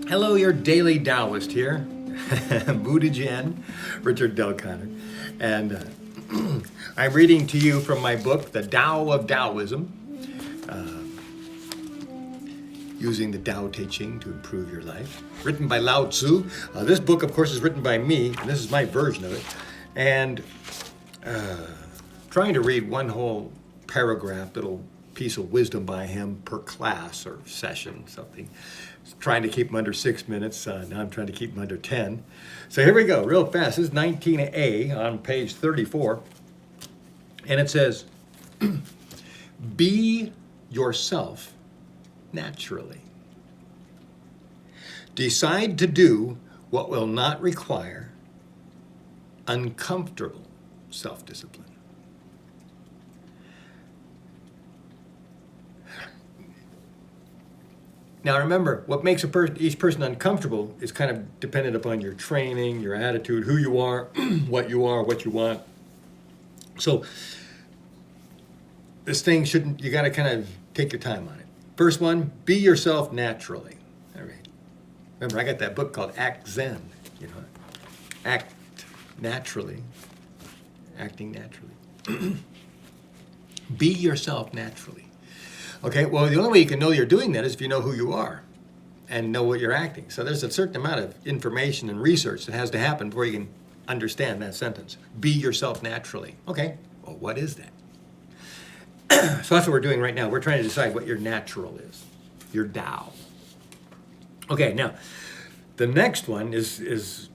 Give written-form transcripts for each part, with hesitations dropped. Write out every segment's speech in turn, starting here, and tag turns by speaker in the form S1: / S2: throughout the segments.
S1: Hello, your daily Taoist here, Buddha Jen, Richard Del Conner, and I'm reading to you from my book, The Tao of Taoism, using the Tao Te Ching to improve your life, written by Lao Tzu. This book, of course, is written by me, and this is my version of it, and trying to read one whole paragraph, little piece of wisdom by him per class or session, something. Trying to keep them under 6 minutes. Now I'm trying to keep them under 10. So here we go, real fast. This is 19A on page 34. And it says, be yourself naturally. Decide to do what will not require uncomfortable self-discipline. Now remember, what makes each person uncomfortable is kind of dependent upon your training, your attitude, who you are, what you want. So this thing you got to kind of take your time on it. First one, be yourself naturally. All right. Remember, I got that book called Act Zen, act naturally, acting naturally. Be yourself naturally. Okay, well, the only way you can know you're doing that is if you know who you are and know what you're acting. So there's a certain amount of information and research that has to happen before you can understand that sentence. Be yourself naturally. Okay, well, what is that? So that's what we're doing right now. We're trying to decide what your natural is, your Tao. Okay, now, the next one is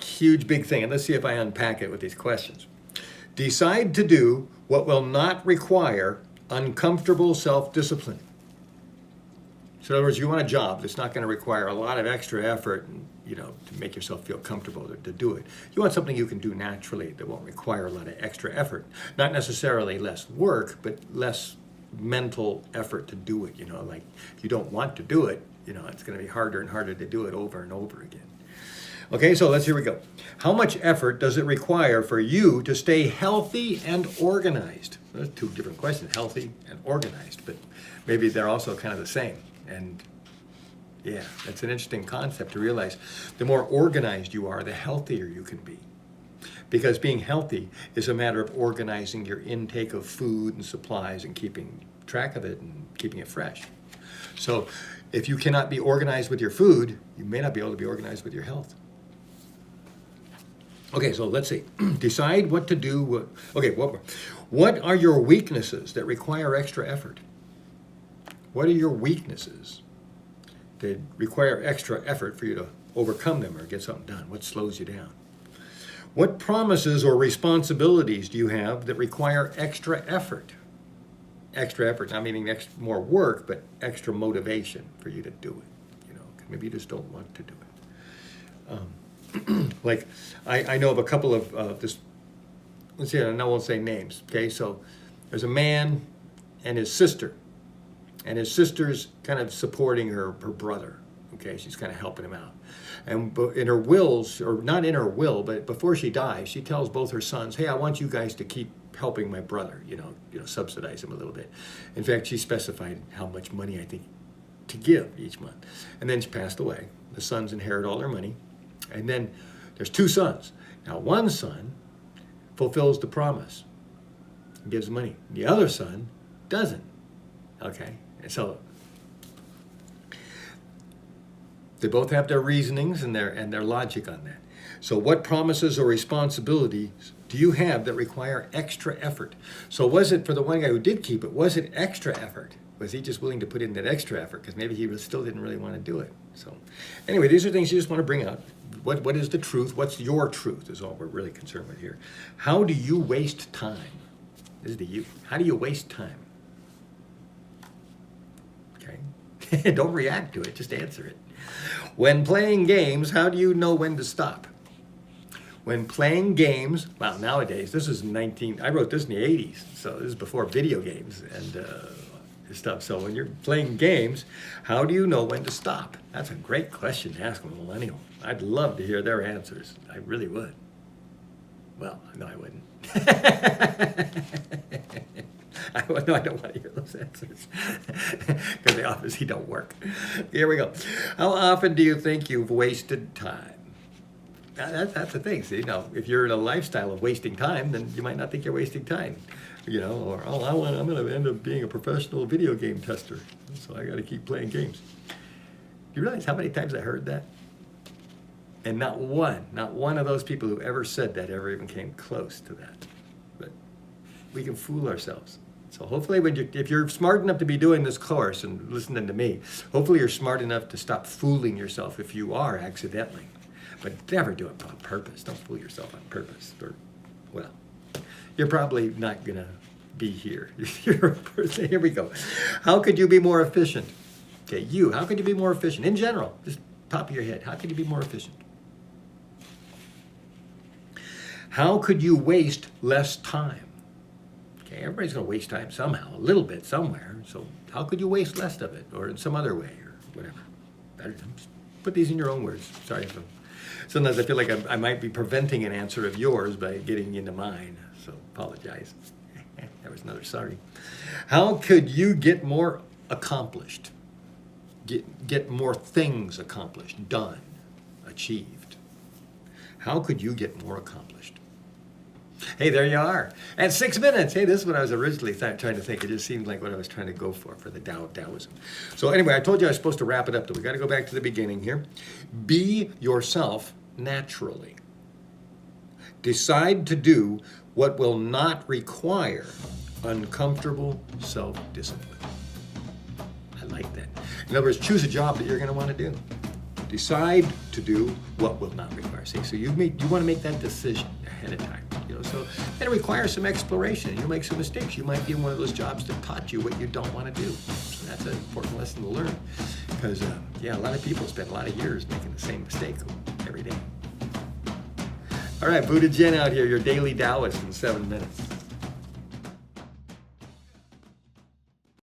S1: huge, big thing. And let's see if I unpack it with these questions. Decide to do what will not require uncomfortable self-discipline. So in other words, you want a job that's not going to require a lot of extra effort, to make yourself feel comfortable to do it. You want something you can do naturally that won't require a lot of extra effort. Not necessarily less work, but less mental effort to do it. Like if you don't want to do it, it's going to be harder and harder to do it over and over again. Okay, so here we go. How much effort does it require for you to stay healthy and organized? Well, that's two different questions, healthy and organized, but maybe they're also kind of the same. And yeah, that's an interesting concept to realize. The more organized you are, the healthier you can be. Because being healthy is a matter of organizing your intake of food and supplies and keeping track of it and keeping it fresh. So if you cannot be organized with your food, you may not be able to be organized with your health. Okay, so let's see. Decide what to do. Okay, what are your weaknesses that require extra effort? What are your weaknesses that require extra effort for you to overcome them or get something done? What slows you down? What promises or responsibilities do you have that require extra effort? Extra effort, not meaning more work, but extra motivation for you to do it. Maybe you just don't want to do it. Like, I know of a couple of this, let's see, I won't say names, okay? So there's a man and his sister, and his sister's kind of supporting her brother, okay? She's kind of helping him out. And in her wills, or not in her will, but before she dies, she tells both her sons, hey, I want you guys to keep helping my brother, subsidize him a little bit. In fact, she specified how much money I think to give each month. And then she passed away. The sons inherit all their money. And then there's two sons. Now, one son fulfills the promise, gives money. The other son doesn't. Okay? And so they both have their reasonings and their logic on that. So what promises or responsibilities do you have that require extra effort? So was it for the one guy who did keep it, was it extra effort? Was he just willing to put in that extra effort? Because maybe he still didn't really want to do it. So anyway, these are things you just want to bring out. What is the truth? What's your truth is all we're really concerned with here. How do you waste time? This is the you. How do you waste time? Okay? Don't react to it. Just answer it. When playing games, how do you know when to stop? When playing games, well, nowadays, I wrote this in the 80s, so this is before video games and stuff. So when you're playing games, how do you know when to stop? That's a great question to ask a millennial. I'd love to hear their answers. I really would. Well, no, I wouldn't. No, I don't want to hear those answers because they obviously don't work. Here we go. How often do you think you've wasted time? That's the thing. See, now, if you're in a lifestyle of wasting time, then you might not think you're wasting time. Or I'm going to end up being a professional video game tester, so I got to keep playing games. Do you realize how many times I heard that? And not one of those people who ever said that ever even came close to that. But we can fool ourselves. So hopefully if you're smart enough to be doing this course and listening to me, hopefully you're smart enough to stop fooling yourself if you are accidentally. But never do it on purpose. Don't fool yourself on purpose. You're probably not going to be here. You're a person. Here we go. How could you be more efficient? Okay, how could you be more efficient? In general, just top of your head, how could you be more efficient? How could you waste less time? Okay, everybody's going to waste time somehow, a little bit somewhere. So how could you waste less of it, or in some other way, or whatever? Better just put these in your own words. Sorry. Sometimes I feel like I might be preventing an answer of yours by getting into mine. So apologize. That was another sorry. How could you get more accomplished? Get more things accomplished, done, achieved. How could you get more accomplished? Hey, there you are. At 6 minutes. Hey, this is what I was originally trying to think. It just seemed like what I was trying to go for the Tao of Taoism. So anyway, I told you I was supposed to wrap it up, but we got to go back to the beginning here. Be yourself naturally. Decide to do what will not require uncomfortable self-discipline. I like that. In other words, choose a job that you're going to want to do. Decide to do what will not require. See, so you want to make that decision ahead of time. So it requires some exploration. You'll make some mistakes. You might be in one of those jobs that taught you what you don't want to do. So that's an important lesson to learn. Because, a lot of people spend a lot of years making the same mistake every day. All right, Buddha Jen out here, your daily Taoist in 7 minutes.